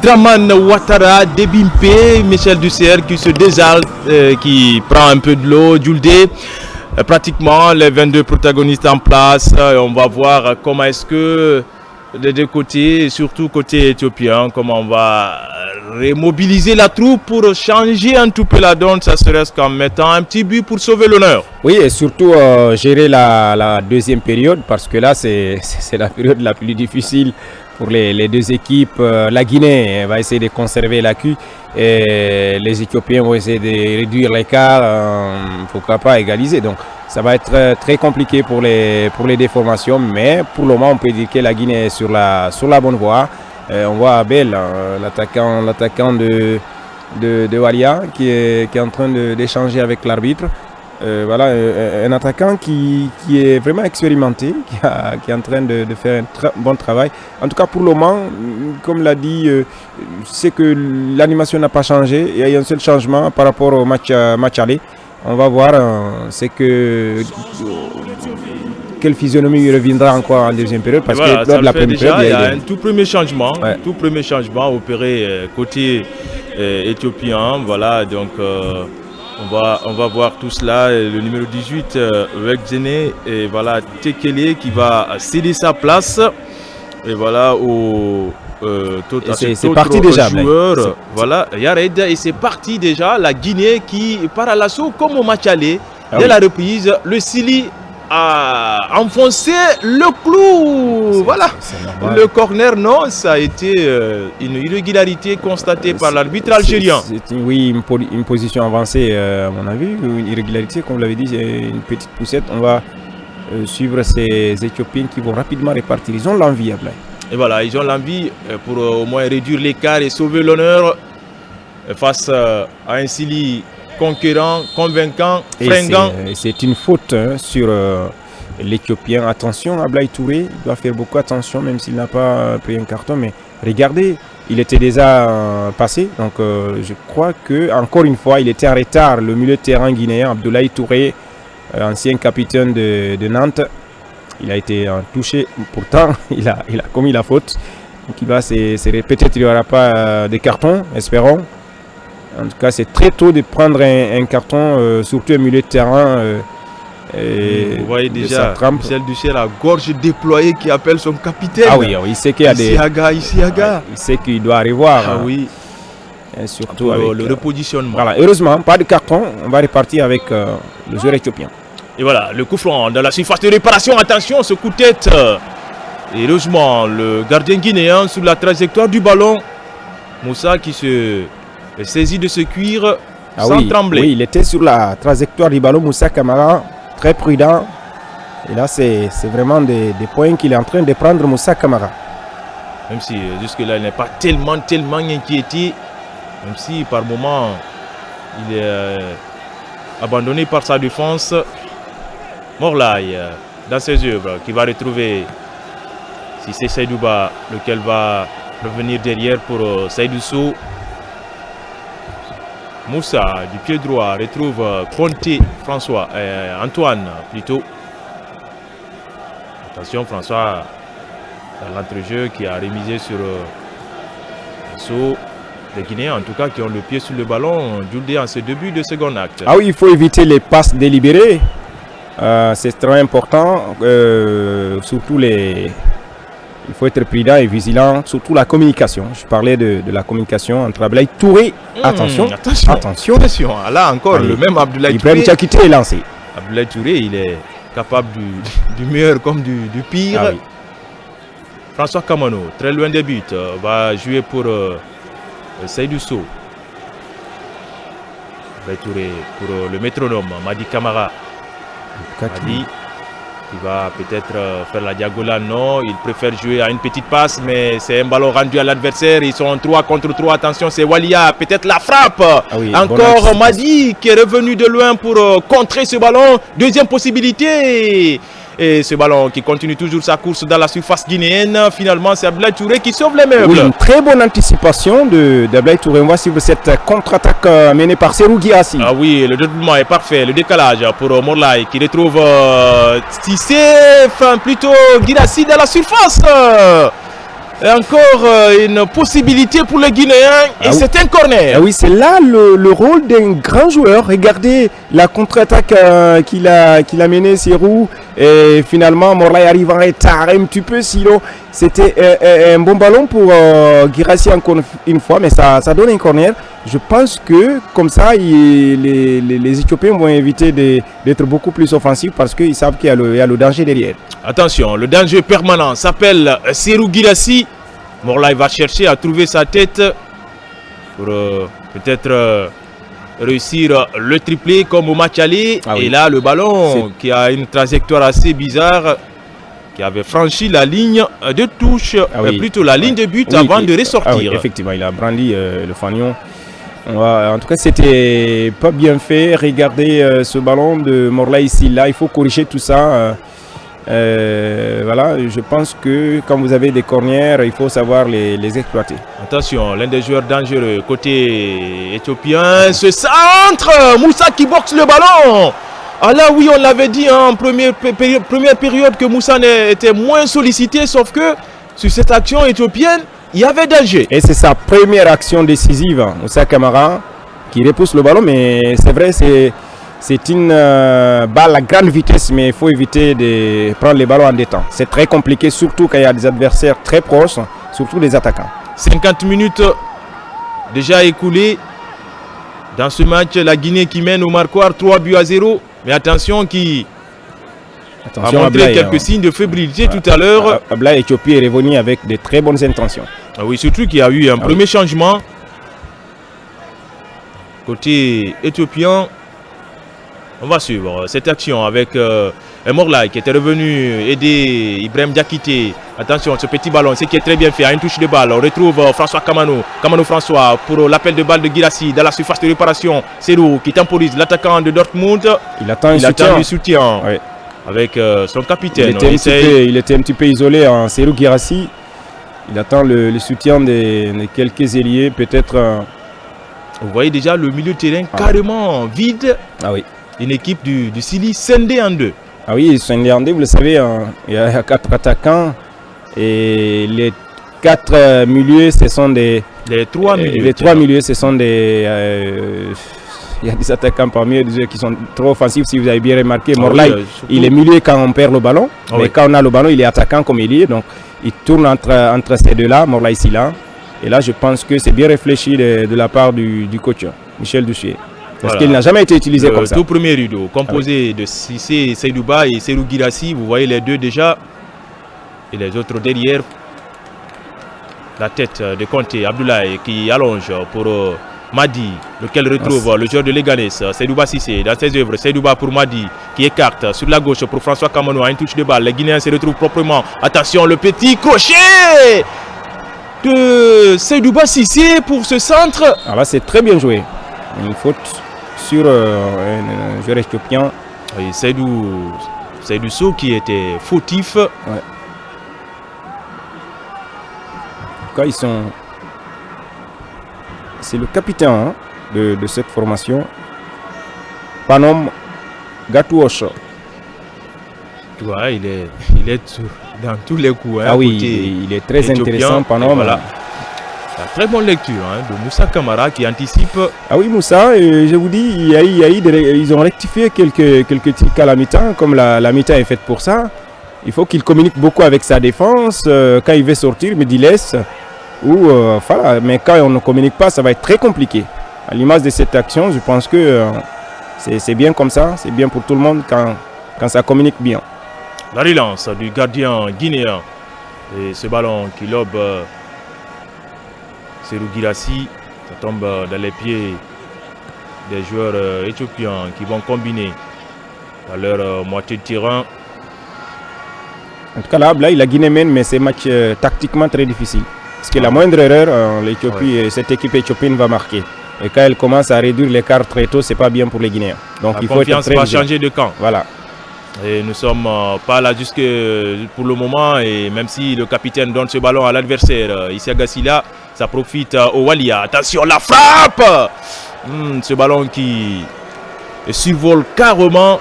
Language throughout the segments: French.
Draman Ouattara, Debimpe, Michel Ducer qui se désale, qui prend un peu de l'eau, Djouldé. Pratiquement les 22 protagonistes en place. On va voir comment est-ce que des deux côtés, surtout côté éthiopien, comment on va remobiliser la troupe pour changer un tout peu la donne, ça serait qu'en mettant un petit but pour sauver l'honneur. Oui, et surtout gérer la deuxième période, parce que là c'est la période la plus difficile pour les deux équipes. La Guinée va essayer de conserver l'acquis et les Éthiopiens vont essayer de réduire l'écart, pourquoi pas égaliser. Donc ça va être très compliqué pour les déformations, mais pour le moment on peut dire que la Guinée est sur la bonne voie. On voit Abel, l'attaquant de Walia qui est en train d'échanger avec l'arbitre. Voilà, un attaquant qui est vraiment expérimenté, qui est en train de faire un bon travail. En tout cas, pour le moment, comme l'a dit, c'est que l'animation n'a pas changé. Il y a un seul changement par rapport au match aller. On va voir, c'est que quelle physionomie reviendra encore en deuxième période, parce voilà, que lors de la première période, il y a un tout premier changement, opéré côté éthiopien. Voilà, donc on va voir tout cela. Le numéro 18, Wegzene, et voilà Tekele qui va céder sa place. Et voilà c'est parti déjà, joueur. Voilà, Yared, et c'est parti déjà. La Guinée qui part à l'assaut comme au match aller. Dès la reprise, le Sili a enfoncé le clou. Voilà, le corner, non, ça a été une irrégularité constatée par l'arbitre algérien. Oui, une position avancée, à mon avis, une irrégularité, comme vous l'avez dit, une petite poussette. On va suivre ces Éthiopiens qui vont rapidement répartir. Ils ont l'envie, Ablaye. Et voilà, ils ont l'envie pour au moins réduire l'écart et sauver l'honneur face à un Sili conquérant, convaincant, fringant. C'est une faute sur l'Éthiopien. Attention, Ablaye Touré, il doit faire beaucoup attention, même s'il n'a pas pris un carton. Mais regardez, il était déjà passé. Donc je crois que encore une fois, il était en retard. Le milieu de terrain guinéen, Abdoulaye Touré, ancien capitaine de Nantes, il a été touché. Pourtant, il a commis la faute. Donc peut-être qu'il n'y aura pas de carton, espérons. En tout cas, c'est très tôt de prendre un carton, surtout un milieu de terrain. Vous voyez déjà Michel Ducer, la gorge déployée, qui appelle son capitaine. Ah oui, il sait qu'il y a Isiaga. Il sait qu'il doit revoir. Ah oui. Et surtout avec le repositionnement. Voilà, heureusement, pas de carton. On va repartir avec le joueur éthiopien. Et voilà, le coup franc dans la surface de réparation. Attention, ce coup de tête. Et heureusement, le gardien guinéen sous la trajectoire du ballon. Moussa qui se saisit de ce cuir sans trembler. Oui, il était sur la trajectoire du ballon. Moussa Camara, très prudent. Et là, c'est vraiment des points qu'il est en train de prendre, Moussa Camara. Même si jusque-là, il n'est pas tellement inquiété. Même si par moment, il est abandonné par sa défense. Morlaï, dans ses œuvres, qui va retrouver Sissé Seydouba, lequel va revenir derrière pour Seydou Sow. Moussa, du pied droit, retrouve Antoine plutôt. Attention, François, dans l'entrejeu qui a rémisé sur Sow. Les Guinéens, en tout cas, qui ont le pied sur le ballon, Djouldé en ce début de second acte. Ah oui, il faut éviter les passes délibérées. C'est très important. Surtout il faut être prudent et vigilant, surtout la communication. Je parlais de la communication entre Abdoulaye Touré. Attention. Là encore, le même Abdoulaye Touré. Ibrahim Diakité est lancé. Abdoulaye Touré, il est capable du meilleur comme du pire. Ah oui. François Kamano, très loin des buts, va jouer pour Seydou Sow. Abdoulaye Touré pour le métronome, Madi Camara. Madi qui va peut-être faire la diagonale, non, il préfère jouer à une petite passe, mais c'est un ballon rendu à l'adversaire. Ils sont 3 contre 3, attention, c'est Walia, peut-être la frappe. Encore Madi qui est revenu de loin pour contrer ce ballon. Deuxième possibilité. Et ce ballon qui continue toujours sa course dans la surface guinéenne. Finalement, c'est Abdoulaye Touré qui sauve les meubles. Oui, une très bonne anticipation d'Abdoulaye Touré. On va suivre cette contre-attaque menée par Serou Guiassi. Ah oui, le dédoublement est parfait. Le décalage pour Morlaï qui retrouve Tissé, plutôt Guiassi dans la surface. encore une possibilité pour les Guinéens et c'est un corner. Ah oui, c'est là le rôle d'un grand joueur. Regardez la contre-attaque qu'il a menée, Serhou. Et finalement, Morlaï arrive en retard un petit peu. Sinon, c'était un bon ballon pour Guirassy encore une fois, mais ça donne un corner. Je pense que comme ça, les Éthiopiens vont éviter d'être beaucoup plus offensifs parce qu'ils savent qu'il y a le danger derrière. Attention, le danger permanent s'appelle Serhou Guirassy. Morlaï va chercher à trouver sa tête pour peut-être réussir le triplé comme au match aller. Et là, le ballon qui a une trajectoire assez bizarre, qui avait franchi la ligne de touche, plutôt la ligne de but avant de ressortir. Effectivement, il a brandi le fanion. En tout cas, c'était pas bien fait. Regardez ce ballon de Morlaï ici, là, il faut corriger tout ça. Voilà, je pense que quand vous avez des cornières, il faut savoir les exploiter. Attention, l'un des joueurs dangereux côté éthiopien, ce centre, Moussa qui boxe le ballon. Ah là oui, on l'avait dit en première période que Moussa était moins sollicité, sauf que sur cette action éthiopienne, il y avait danger. Et c'est sa première action décisive, Moussa Camara, qui repousse le ballon, mais c'est vrai, c'est une balle à grande vitesse, mais il faut éviter de prendre les ballons en détente. C'est très compliqué, surtout quand il y a des adversaires très proches, surtout des attaquants. 50 minutes déjà écoulées dans ce match. La Guinée qui mène au marquoir 3-0. Mais attention, qui a montré quelques signes de fébrilité tout à l'heure. Ablaye Éthiopie est revenu avec de très bonnes intentions. Ah oui, surtout qu'il y a eu un premier changement côté éthiopien. On va suivre cette action avec Morlaï qui était revenu aider Ibrahim Diakité. Attention, ce petit ballon, c'est qui est très bien fait. À une touche de balle, on retrouve François Kamano. Kamano François pour l'appel de balle de Guirassy dans la surface de réparation. Serhou qui temporise l'attaquant de Dortmund. Il attend un soutien. Oui. Avec son capitaine. Il était un petit peu isolé en Serhou Guirassy. Il attend le soutien de quelques ailiers, peut-être. Vous voyez déjà le milieu de terrain carrément vide. Ah oui. Une équipe du Sili scindée en deux. Ah oui, scindée en deux, vous le savez, il y a 4 attaquants et les 4 milieux, ce sont des... Les 3 milieux. Les 3 milieux, ce sont des... il y a des attaquants parmi eux qui sont trop offensifs, si vous avez bien remarqué. Morlaï, il est milieu quand on perd le ballon, mais quand on a le ballon, il est attaquant comme ailier. Donc, il tourne entre ces deux-là, Morlaï ici là. Et là, je pense que c'est bien réfléchi de la part du coach, Michel Douchier. Parce qu'il n'a jamais été utilisé comme ça. Tout premier rideau, composé de Cissé, Seydouba et Serhou Guirassy. Vous voyez les deux déjà. Et les autres derrière. La tête de Conté, Abdoulaye qui allonge pour Madi, lequel retrouve le joueur de Leganés, Seydouba Cissé, dans ses œuvres. Seydouba pour Madi qui écarte sur la gauche pour François Kamano à une touche de balle. Les Guinéens se retrouvent proprement. Attention, le petit crochet de Seydouba Cissé pour ce centre. Alors là, c'est très bien joué. Une faute sur un joueur éthiopien. Oui, Seydou Sow qui était fautif. Ouais. En tout cas, ils sont... C'est le capitaine de cette formation. Panom Gatouosh. Tu vois, il est dans tous les coups. Ah oui, il est très intéressant, Panom. Voilà. La très bonne lecture de Moussa Camara qui anticipe. Ah oui, Moussa, je vous dis, ils ont rectifié quelques tirs à la mi-temps, comme la mi-temps est faite pour ça. Il faut qu'il communique beaucoup avec sa défense. Quand il veut sortir, il me dit laisse. Voilà. Mais quand on ne communique pas, ça va être très compliqué. À l'image de cette action, je pense que c'est bien comme ça. C'est bien pour tout le monde quand ça communique bien. La relance du gardien guinéen. Et ce ballon qui lobe Serhou Guirassy, ça tombe dans les pieds des joueurs éthiopiens qui vont combiner à leur moitié de terrain. En tout cas là, la Guinée mène, mais c'est un match tactiquement très difficile. Parce que la moindre erreur, cette équipe éthiopienne va marquer. Et quand elle commence à réduire l'écart très tôt, c'est pas bien pour les Guinéens. Donc il faut être très va changer de camp. Voilà. Et nous ne sommes pas là jusque pour le moment. Et même si le capitaine donne ce ballon à l'adversaire, Issa Gassila, ça profite au Walia. Attention, la frappe! Ce ballon qui survole carrément.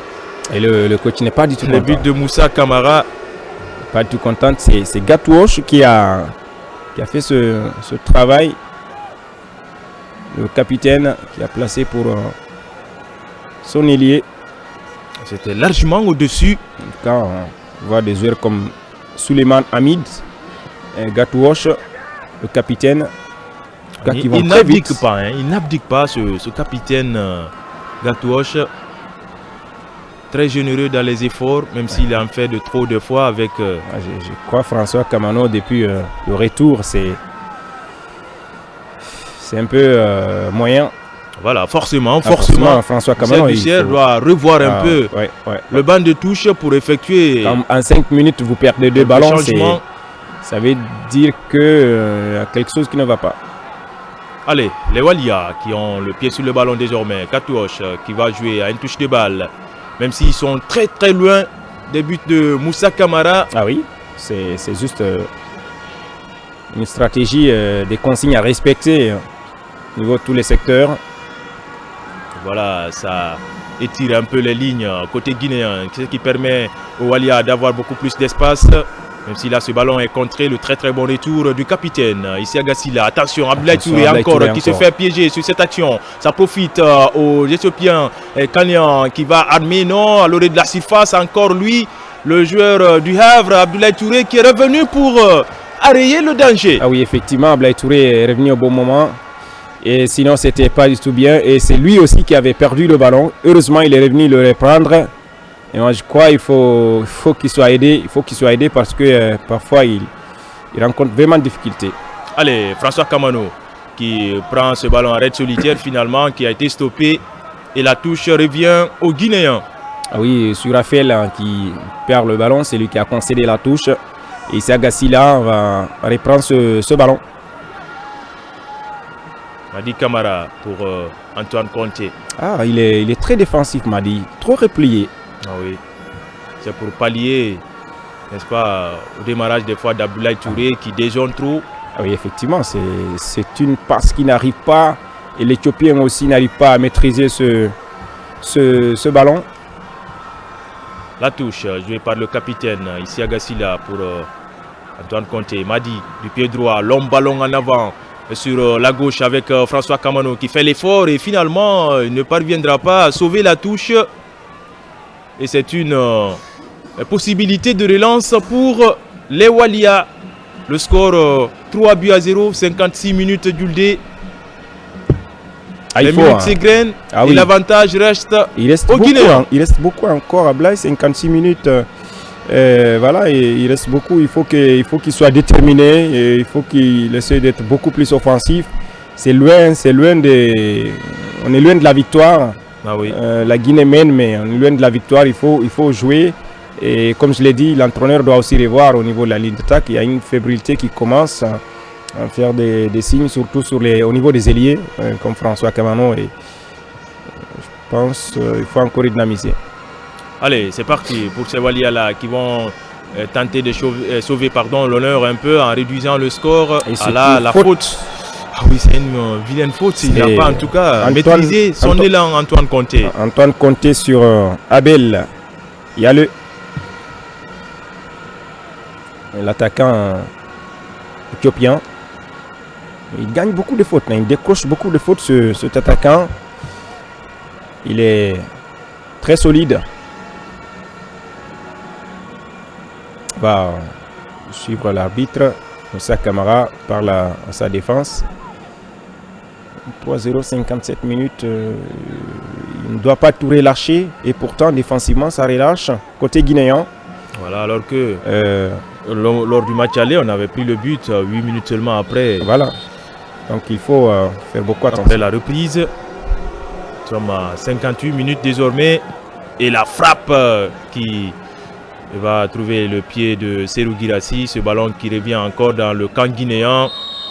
Et le coach n'est pas du tout content. Le but de Moussa Camara. Pas du tout content. C'est Gatouosh qui a qui a fait ce travail. Le capitaine qui a placé pour son ailier. C'était largement au-dessus. Quand on voit des joueurs comme Suleiman Hamid, Gatouoche, le capitaine. Il n'abdique pas, hein, il n'abdique pas ce capitaine Gatouoche. Très généreux dans les efforts, même s'il en fait de trop de fois avec... Je crois François Kamano, depuis le retour, c'est un peu moyen. Voilà, forcément. François Kamano doit revoir un peu le banc de touche pour effectuer... En 5 minutes, vous perdez 2 ballons, ça veut dire qu'il y a quelque chose qui ne va pas. Allez, les Walia qui ont le pied sur le ballon désormais. Gatouoche qui va jouer à une touche de balle. Même s'ils sont très très loin des buts de Moussa Camara. Ah oui, c'est juste une stratégie des consignes à respecter au niveau de tous les secteurs. Voilà, ça étire un peu les lignes côté guinéen, ce qui permet au Walia d'avoir beaucoup plus d'espace. Même si là ce ballon est contré, le très très bon retour du capitaine ici à Gassila. Attention, Abdoulaye Touré encore qui se fait piéger sur cette action. Ça profite aux Éthiopiens. Kanyan qui va armer, non, à l'orée de la surface. Encore lui, le joueur du Havre, Abdoulaye Touré, qui est revenu pour arrayer le danger. Ah oui, effectivement, Abdoulaye Touré est revenu au bon moment. Et sinon, c'était pas du tout bien. Et c'est lui aussi qui avait perdu le ballon. Heureusement, il est revenu le reprendre. Et moi, je crois qu'il faut qu'il soit aidé. Il faut qu'il soit aidé parce que parfois, il rencontre vraiment de difficultés. Allez, François Kamano qui prend ce ballon en raid solitaire finalement, qui a été stoppé. Et la touche revient au Guinéen. Ah oui, sur Raphaël qui perd le ballon, c'est lui qui a concédé la touche. Et Issa Gassila va reprendre ce ballon. Madi Camara pour Antoine Conté. Ah, il est très défensif, Madi. Trop replié. Ah oui, c'est pour pallier, n'est-ce pas, au démarrage des fois d'Abdoulaye Touré qui dézone trop. Ah oui, effectivement, c'est une passe qui n'arrive pas. Et l'Éthiopien aussi n'arrive pas à maîtriser ce ballon. La touche jouée par le capitaine ici à Gassila pour Antoine Conté. Madi du pied droit, long ballon en avant sur la gauche avec François Kamano qui fait l'effort et finalement il ne parviendra pas à sauver la touche. Et c'est une possibilité de relance pour les Walia. Le score 3-0, 56 minutes d'Uldé. Les minutes s'égrènent et l'avantage reste au Guinéen. Il reste beaucoup encore à Blaise, 56 minutes. Voilà, et il reste beaucoup. Il faut qu'il soit déterminé. Et il faut qu'il essaie d'être beaucoup plus offensif. On est loin de la victoire. Ah oui. La Guinée mène, mais on est loin de la victoire. Il faut jouer. Et comme je l'ai dit, l'entraîneur doit aussi revoir au niveau de la ligne d'attaque. Il y a une fébrilité qui commence à faire des signes, surtout au niveau des ailiers, comme François Kamano. Et je pense qu'il faut encore dynamiser. Allez, c'est parti pour ces Walia-là qui vont tenter de sauver l'honneur un peu en réduisant le score. La faute. Ah oui, c'est une vilaine faute. Il n'a pas en tout cas maîtrisé son élan, Antoine Conté. Antoine Conté sur Abel. Il y a l'attaquant éthiopien. Il gagne beaucoup de fautes. Il décroche beaucoup de fautes, cet attaquant. Il est très solide. Il va suivre l'arbitre. Moussa Camara parle à sa défense. 3-0, 57 minutes. Il ne doit pas tout relâcher. Et pourtant, défensivement, ça relâche. Côté guinéen. Voilà, alors que lors du match aller, on avait pris le but 8 minutes seulement après. Voilà. Donc il faut faire beaucoup attention. Après la reprise, nous sommes à 58 minutes désormais. Et la frappe qui va trouver le pied de Serou Girassi. Ce ballon qui revient encore dans le camp guinéen.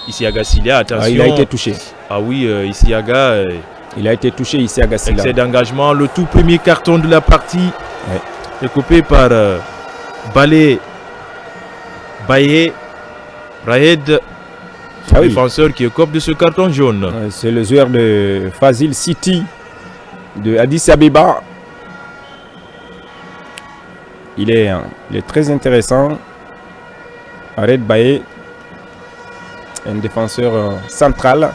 Isiaga Sylla, attention. Il a été touché. Ah oui, Isiaga. Il a été touché, Isiaga Sylla. Excès d'engagement. Le tout premier carton de la partie. Est coupé par Balé Baye Rahed. Défenseur qui écope de ce carton jaune. C'est le joueur de Fazil City de Addis Abeba. Il est très intéressant. Rahed Baye. un défenseur central.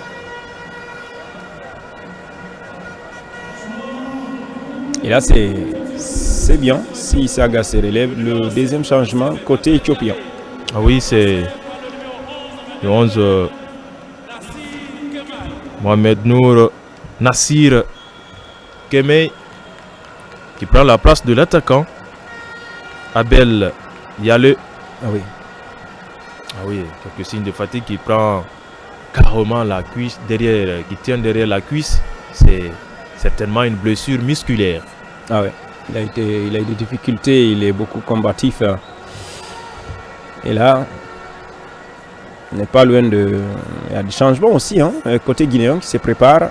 Et là, c'est bien si Issaga se relève. Le deuxième changement côté éthiopien. Ah oui, c'est le 11 Mohamed Nour Nassir Kemei qui prend la place de l'attaquant Abel Yale. Ah oui. Ah oui, quelques signes de fatigue qui prend carrément la cuisse derrière, qui tient derrière la cuisse. C'est certainement une blessure musculaire. Ah ouais. Il a eu des difficultés, il est beaucoup combatif. Et là, on n'est pas loin de... Il y a des changements aussi, hein, côté guinéen qui se prépare.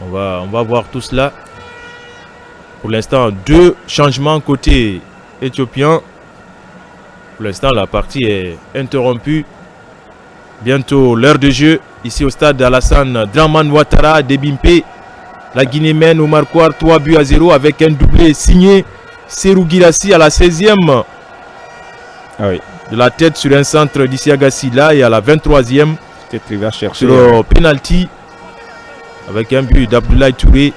On va voir tout cela. Pour l'instant, 2 changements côté éthiopien. Pour l'instant, la partie est interrompue. Bientôt l'heure de jeu ici au stade Alassane Dramane Ouattara d'Ebimpe. La Guinée mène au marquoir 3-0 avec un doublé signé Serou Guirassy à la 16e. Ah oui. De la tête sur un centre d'Isiaga Silla et à la 23e. Peut-être qu'il va chercher. Sur penalty avec un but d'Abdoulaye Touré.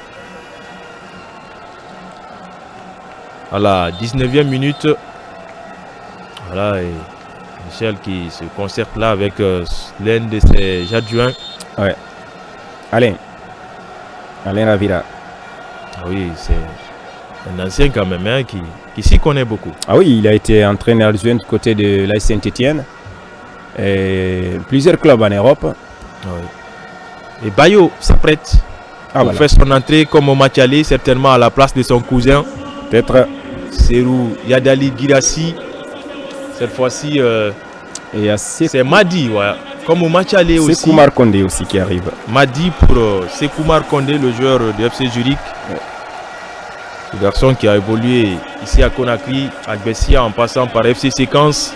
À la 19e minute. Voilà, et Michel qui se concerte là avec l'un de ses adjoints. Ouais. Alain Ravira. Ah oui, c'est un ancien quand même hein, qui s'y connaît beaucoup. Ah oui, il a été entraîneur adjoint du côté de l'AS Saint-Étienne. Et plusieurs clubs en Europe. Ah oui. Et Bayo s'apprête pour faire son entrée comme au match aller, certainement à la place de son cousin. Peut-être. Serou Yadali Guirassy. Cette fois-ci, c'est Madi, ouais. Comme au match aller aussi. C'est Koumar Kondé aussi qui arrive. Madi pour Koumar Kondé, le joueur de FC Zurich. Ouais. Ce garçon qui a évolué ici à Conakry, à Bessia, en passant par FC Séquence.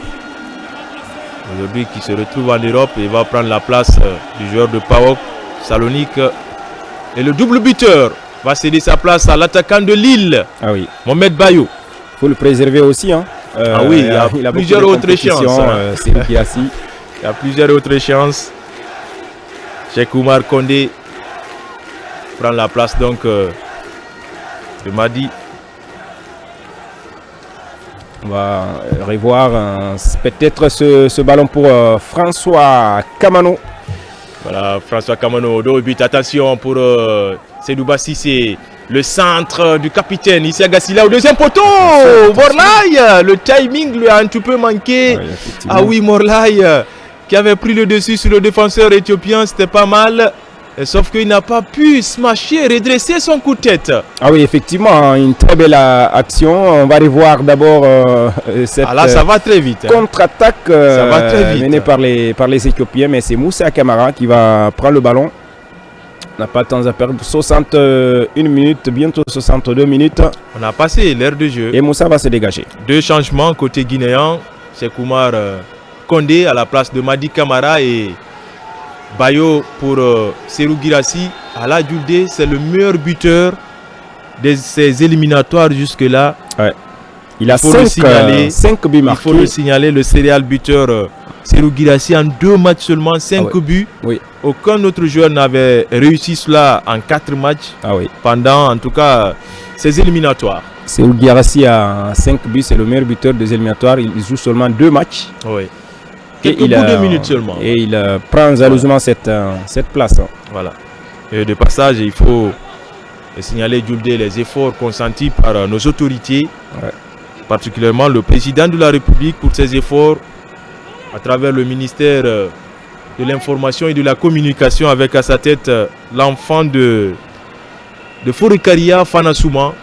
Aujourd'hui, qui se retrouve en Europe et va prendre la place du joueur de PAOK, Salonique. Et le double buteur va céder sa place à l'attaquant de Lille, Mohamed Bayo. Il faut le préserver aussi, hein. Ah oui, il a plusieurs autres chances. Il y a plusieurs autres chances. Cheikh Oumar Kondé prend la place donc de Madi. On va revoir peut-être ce ballon pour François Kamano. Voilà, François Kamano, au but. Attention pour Seydouba Sissé. Le centre du capitaine Isiaga Silla au deuxième poteau. Morlaï, le timing lui a un petit peu manqué. Ouais, ah oui, Morlaï qui avait pris le dessus sur le défenseur éthiopien, c'était pas mal. Sauf qu'il n'a pas pu smasher, redresser son coup de tête. Ah oui, effectivement, une très belle action. On va revoir d'abord cette ça va très vite, contre-attaque menée par les Éthiopiens. Mais c'est Moussa Camara qui va prendre le ballon. On n'a pas de temps à perdre. 61 minutes, bientôt 62 minutes. On a passé l'heure de jeu. Et Moussa va se dégager. 2 changements côté guinéen. C'est Koumar Kondé à la place de Madi Camara et Bayo pour Serou Guirassy. Ala Djoudé, c'est le meilleur buteur de ces éliminatoires jusque-là. Ouais. Il a 5 buts marqués. Il faut le signaler, le serial buteur Serou Guirassy en 2 matchs seulement, 5 buts. Oui. Aucun autre joueur n'avait réussi cela en 4 matchs pendant en tout cas ces éliminatoires. Serou Guirassy a 5 buts, c'est le meilleur buteur des éliminatoires. Il joue seulement 2 matchs. Oui. Quelques de minutes seulement. Et il prend jalousement cette place. Voilà. Et de passage, il faut signaler Djoudé les efforts consentis par nos autorités, particulièrement le président de la République pour ses efforts à travers le ministère de l'information et de la communication avec à sa tête l'enfant de Forikaria Fana Souma,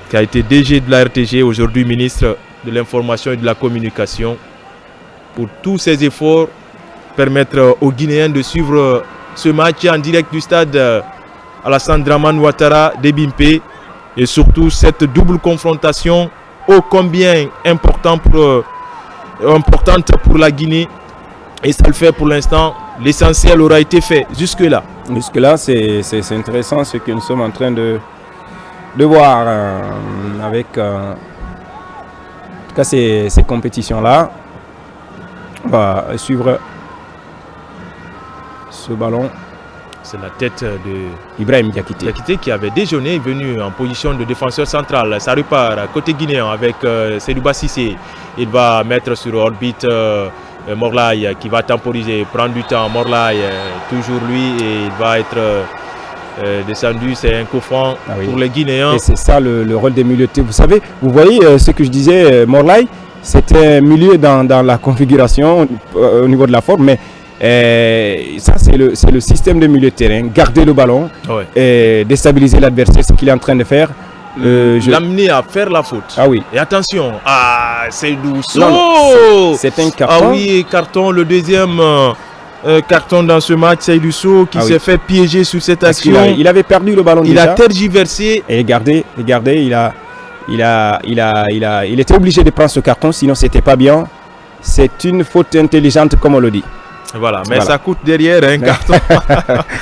qui a été DG de la RTG, aujourd'hui ministre de l'information et de la communication, pour tous ces efforts, permettre aux Guinéens de suivre ce match en direct du stade Alassane Dramane Ouattara d'Ebimpe et surtout cette double confrontation ô combien importante pour la Guinée. Et ça le fait pour l'instant. L'essentiel aura été fait jusque-là. Jusque-là, c'est intéressant ce que nous sommes en train de voir avec en tout cas ces compétitions-là. On va suivre ce ballon. C'est la tête de Ibrahim Diakité. Diakité qui avait déjeuné, venu en position de défenseur central. Ça repart côté guinéen avec Seydouba Cissé. Il va mettre sur orbite Morlaï qui va temporiser, prendre du temps. Morlaï, toujours lui, et il va être descendu. C'est un coup franc pour les Guinéens. Et c'est ça le rôle des milieux de terrain. Vous savez, vous voyez ce que je disais, Morlaï, c'était un milieu dans la configuration au niveau de la forme, mais ça c'est le système de milieu de terrain. Garder le ballon, et déstabiliser l'adversaire, ce qu'il est en train de faire. L'amener à faire la faute. Ah oui. Et attention, Seydou Sow. C'est un carton. Ah oui, carton, le deuxième carton dans ce match. Seydou Sow qui s'est fait piéger sur cette action. Il avait perdu le ballon déjà. Il a tergiversé. Et regardez, il était obligé de prendre ce carton, sinon c'était pas bien. C'est une faute intelligente comme on le dit. Voilà, mais ça coûte derrière un carton.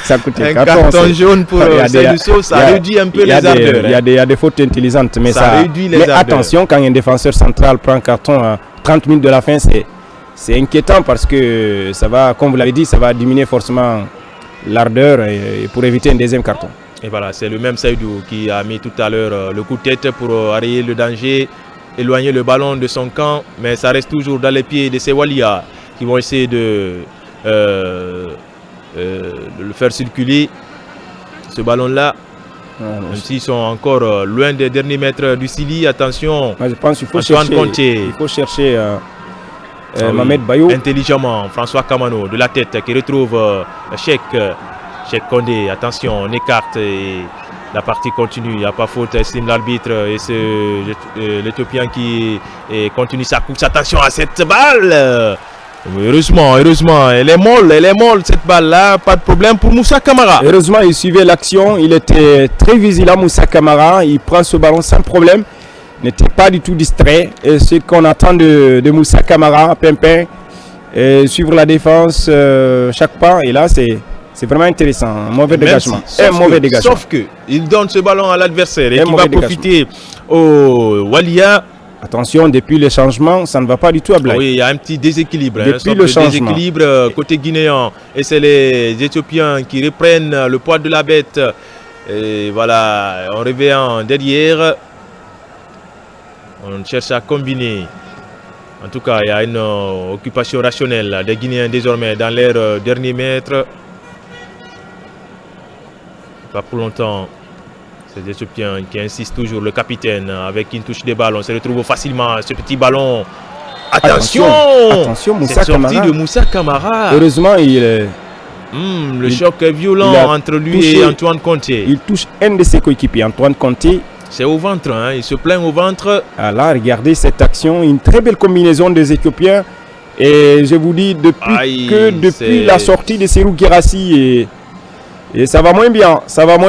Ça coûte un carton jaune pour Seydou Sow, ça réduit un peu les ardeurs. Il y a des fautes intelligentes, mais ça réduit les ardeurs. Attention, quand un défenseur central prend un carton à 30 minutes de la fin, c'est inquiétant parce que ça va, comme vous l'avez dit, ça va diminuer forcément l'ardeur pour éviter un deuxième carton. Et voilà, c'est le même Seydou qui a mis tout à l'heure le coup de tête pour arrêter le danger, éloigner le ballon de son camp, mais ça reste toujours dans les pieds de ces Walia qui vont essayer de le faire circuler, ce ballon-là, même s'ils sont encore loin des derniers mètres du Sili. Attention, je pense qu'il faut chercher Mohamed Bayou. Intelligemment, François Kamano de la tête qui retrouve Cheikh Condé. Attention, on écarte et la partie continue. Il n'y a pas faute, estime l'arbitre. Et c'est l'Éthiopien qui continue sa course. Attention à cette balle. Heureusement, elle est molle cette balle-là, pas de problème pour Moussa Camara. Heureusement, il suivait l'action, il était très vigilant, Moussa Camara, il prend ce ballon sans problème, n'était pas du tout distrait. Et ce qu'on attend de Moussa Camara, Pimpin, suivre la défense chaque pas, et là c'est vraiment intéressant, un mauvais dégagement. Sauf que il donne ce ballon à l'adversaire et qui va profiter au Walia. Attention, depuis le changement, ça ne va pas du tout à Blaye. Oui, il y a un petit déséquilibre. Depuis le changement. Déséquilibre côté guinéen. Et c'est les Éthiopiens qui reprennent le poids de la bête. Et voilà, on revient derrière. On cherche à combiner. En tout cas, il y a une occupation rationnelle des Guinéens désormais dans leur dernier mètre. Pas pour longtemps. C'est des Éthiopiens qui insistent toujours, le capitaine, avec une touche de ballon. On se retrouve facilement ce petit ballon. Attention, Moussa Camara. De Moussa Camara. Heureusement, le choc est violent entre lui et Antoine Conté. Il touche un de ses coéquipiers, Antoine Conté. C'est au ventre, hein, il se plaint au ventre. Là, regardez cette action, une très belle combinaison des Éthiopiens. Et je vous dis, depuis la sortie de Serhou Guirassy et ça va moins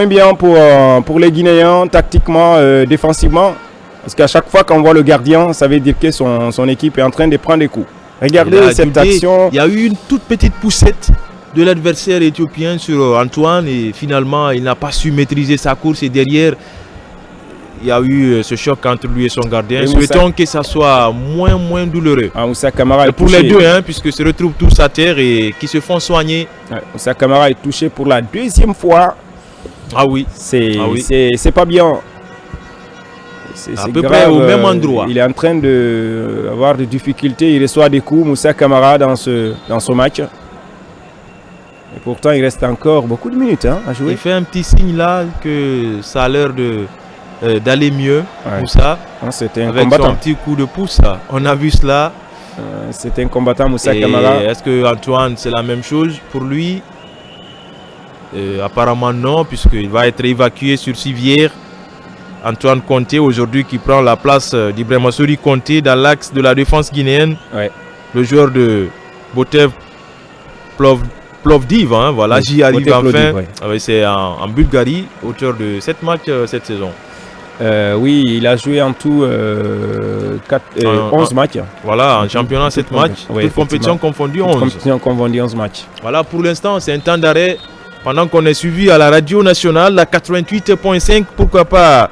bien pour les Guinéens, tactiquement, défensivement. Parce qu'à chaque fois qu'on voit le gardien, ça veut dire que son équipe est en train de prendre des coups. Regardez cette action. Il y a eu une toute petite poussette de l'adversaire éthiopien sur Antoine. Et finalement, il n'a pas su maîtriser sa course. Et derrière, il y a eu ce choc entre lui et son gardien. Souhaitons que ça soit moins douloureux. Moussa Camara est pour touché. Les deux, puisque se retrouvent tous à terre et qui se font soigner. Moussa Camara est touché pour la deuxième fois. Ah oui. C'est pas bien. C'est à peu près au même endroit. Il est en train d'avoir des difficultés. Il reçoit des coups, Moussa Camara, dans ce match. Et pourtant, il reste encore beaucoup de minutes à jouer. Il fait un petit signe là que ça a l'air d'aller mieux pour ça. C'était un avec combattant. Son petit coup de pouce, on a vu cela. C'était un combattant, Moussa Camara. Est-ce que Antoine, c'est la même chose pour lui? Apparemment non, puisqu'il va être évacué sur civière. Antoine Conté aujourd'hui qui prend la place d'Ibrahima Sori Conté dans l'axe de la défense guinéenne. Le joueur de Botev Plovdiv, voilà, j'y arrive enfin. C'est en Bulgarie, auteur de 7 matchs cette saison. Oui, il a joué en tout 11 matchs. Voilà, en championnat 7 matchs, toutes compétitions confondues 11. Compétitions confondues 11 matchs. Voilà, pour l'instant, c'est un temps d'arrêt. Pendant qu'on est suivi à la radio nationale, la 88.5, pourquoi pas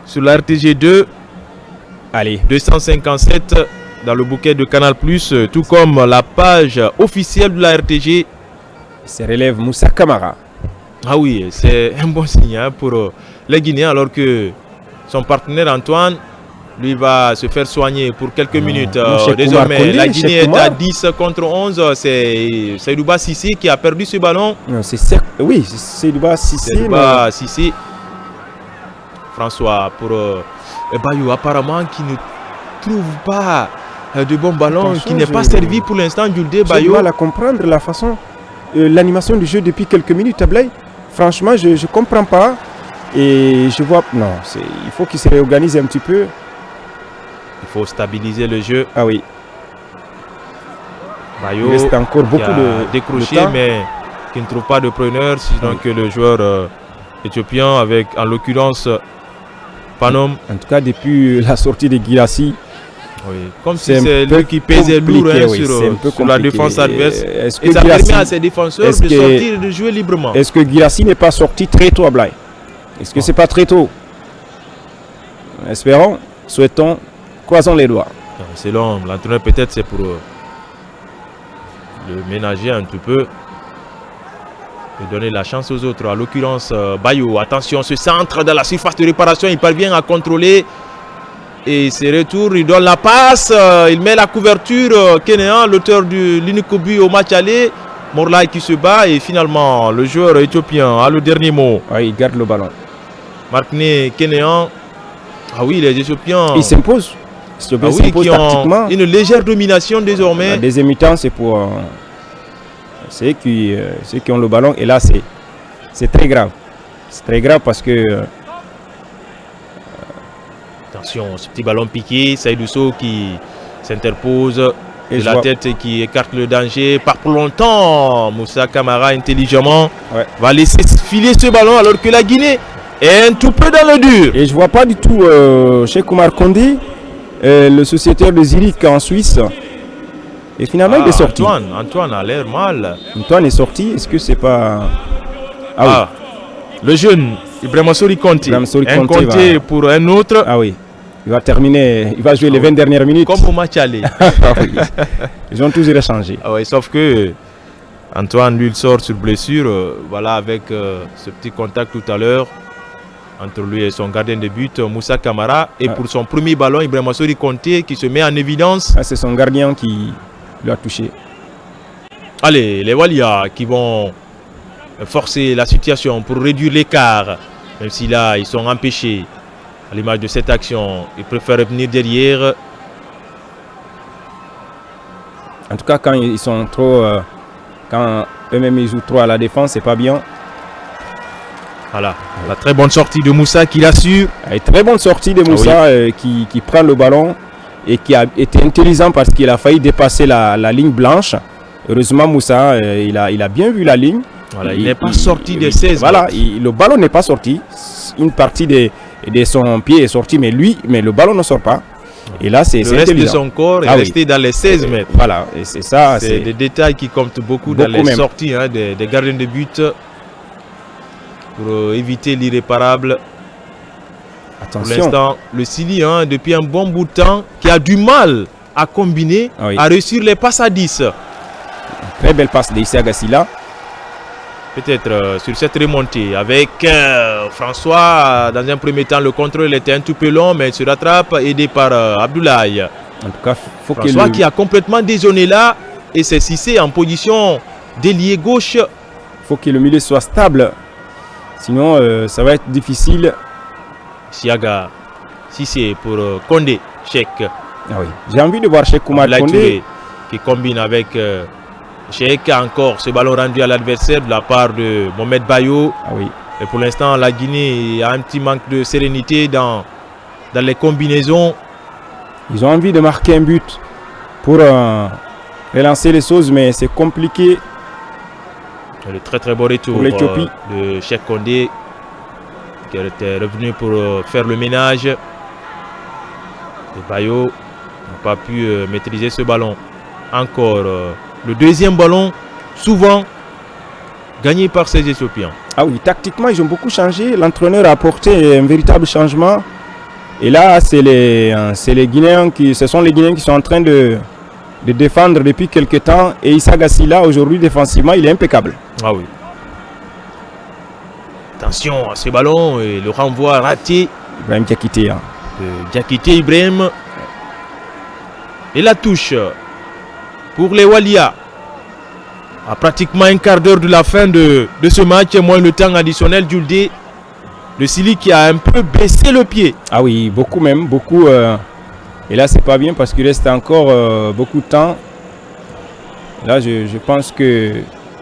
sur la RTG 2. Allez. 257 dans le bouquet de Canal+, tout comme la page officielle de la RTG. Se relève Moussa Camara. Ah oui, c'est un bon signe hein, pour les Guinéens, alors que son partenaire Antoine, lui, va se faire soigner pour quelques minutes. Désormais, la Guinée est à 10 contre 11. C'est Seydouba Sissé qui a perdu ce ballon. Oui, c'est Seydouba Sissé. Seydouba Sissé. François pour Bayou, apparemment, qui ne trouve pas de bons ballons, qui n'est pas servi pour l'instant. Djuldé Bayou. Je dois la comprendre, la façon, l'animation du jeu depuis quelques minutes, Ablaye. Franchement, je ne comprends pas. Et je vois, non, il faut qu'il se réorganise un petit peu. Il faut stabiliser le jeu. Ah oui. Bayo, il reste encore beaucoup de décroché, de temps, mais qui ne trouve pas de preneur, sinon que le joueur éthiopien, avec en l'occurrence Panom. En tout cas, depuis la sortie de Guirassy, oui. Comme si c'est lui qui pesait lourd sur la défense adverse. Et ça permet à ses défenseurs de sortir et de jouer librement. Est-ce que Guirassy n'est pas sorti très tôt à Blaye? Est-ce que c'est pas très tôt? Espérons, souhaitons, croisons les doigts. Selon l'entraîneur, peut-être c'est pour le ménager un petit peu et donner la chance aux autres. En l'occurrence, Bayou, attention, ce centre dans la surface de réparation, il parvient à contrôler. Et ses retours, il donne la passe, il met la couverture. Kenéan, l'auteur de l'unique but au match aller. Morlaï qui se bat et finalement le joueur éthiopien a le dernier mot. Ouais, il garde le ballon. Markné Kenéan. Ah oui, les Éthiopiens. Ils s'imposent. Qui ont une légère domination désormais. La deuxième mi-temps, c'est pour ceux qui ont le ballon. Et là, c'est très grave. C'est très grave parce que... Attention, ce petit ballon piqué. Seydou Sow qui s'interpose. Et la tête qui écarte le danger. Pas pour longtemps. Moussa Camara, intelligemment, va laisser filer ce ballon alors que la Guinée est un tout peu dans le dur. Et je ne vois pas du tout Cheikh Oumar Kondé, le sociétaire de Zurich en Suisse. Et finalement, il est sorti. Antoine a l'air mal. Antoine est sorti. Est-ce que c'est pas... oui. Le jeune Ibrahima Sori Konté. Un Konté pour un autre. Ah oui. Il va terminer, il va jouer les 20 dernières minutes. Comme au match aller. Oui. Ils ont tous échangé. Ah oui, sauf que Antoine, lui, il sort sur blessure. Voilà, avec ce petit contact tout à l'heure entre lui et son gardien de but, Moussa Camara. Et pour son premier ballon, Ibrahima Sori Konté qui se met en évidence. C'est son gardien qui lui a touché. Allez, les Walia qui vont forcer la situation pour réduire l'écart. Même si là, ils sont empêchés. À l'image de cette action, ils préfèrent revenir derrière. En tout cas, quand ils sont trop... quand eux-mêmes ils jouent trop à la défense, c'est pas bien. Voilà, la très bonne sortie de Moussa qui l'assure. Très bonne sortie de Moussa qui prend le ballon et qui a été intelligent parce qu'il a failli dépasser la ligne blanche. Heureusement, Moussa, il a bien vu la ligne. Voilà, il n'est pas sorti des 16. Voilà, le ballon n'est pas sorti. Une partie de son pied est sorti, mais le ballon ne sort pas. Et là, c'est le reste de son corps est resté dans les 16 mètres. Voilà, et c'est ça. C'est des détails qui comptent beaucoup dans les sorties des gardiens de but pour éviter l'irréparable. Pour l'instant, le Sili, depuis un bon bout de temps, qui a du mal à combiner, à réussir les passes à 10. Très belle passe d'Issa Gassila. Peut-être sur cette remontée avec François. Dans un premier temps, le contrôle était un tout peu long, mais il se rattrape, aidé par Abdoulaye. En tout cas, François qui a complètement dézonné là, et c'est Sissé en position d'ailier gauche. Il faut que le milieu soit stable, sinon ça va être difficile. Siaga, Sissé pour Kondé, Cheikh. Ah oui. J'ai envie de voir Cheikh Oumar Kondé qui combine avec Cheikh. Encore ce ballon rendu à l'adversaire de la part de Mohamed Bayo. Ah oui. Et pour l'instant, la Guinée a un petit manque de sérénité dans les combinaisons. Ils ont envie de marquer un but pour relancer les choses, mais c'est compliqué. Le très très beau retour de Cheikh Kondé qui était revenu pour faire le ménage. Et Bayo n'a pas pu maîtriser ce ballon. Encore le deuxième ballon, souvent gagné par ces Éthiopiens. Ah oui, tactiquement, ils ont beaucoup changé. L'entraîneur a apporté un véritable changement. Et là, ce sont les Guinéens qui sont en train de de défendre depuis quelques temps. Et Issa Gassila, aujourd'hui, défensivement, il est impeccable. Ah oui. Attention à ce ballon et le renvoi raté Ibrahim Diakité. de Diakité Ibrahim. Et la touche pour les Walia. À pratiquement un quart d'heure de la fin de ce match, moins le temps additionnel, Djuldé. Le Sili qui a un peu baissé le pied. Ah oui, beaucoup même, beaucoup. Et là, c'est pas bien parce qu'il reste encore beaucoup de temps. Là, je pense que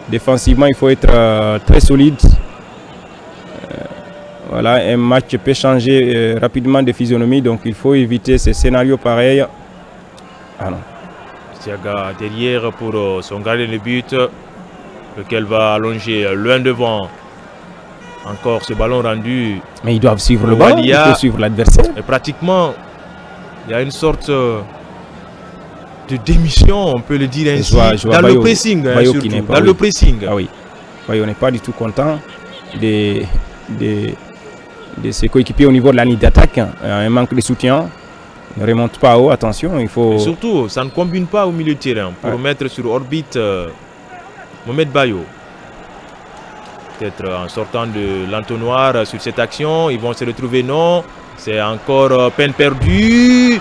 défensivement, il faut être très solide. Voilà, un match peut changer rapidement de physionomie, donc il faut éviter ces scénarios pareils. Ah non. Siaga derrière pour son gardien de but, lequel va allonger loin devant. Encore ce ballon rendu. Mais ils doivent suivre le ballon, il faut suivre l'adversaire. Et pratiquement, il y a une sorte de démission, on peut le dire ainsi, je vois dans Bayo, le pressing. Bayo Surtout, qui n'est pas, dans le pressing. Ah oui, Bayo n'est pas du tout content de ses coéquipiers au niveau de la ligne d'attaque. Un manque de soutien. Ne remonte pas haut, attention, il faut... Et surtout, ça ne combine pas au milieu de terrain pour mettre sur orbite Mohamed Bayo. Peut-être en sortant de l'entonnoir sur cette action, ils vont se retrouver, non. C'est encore peine perdue.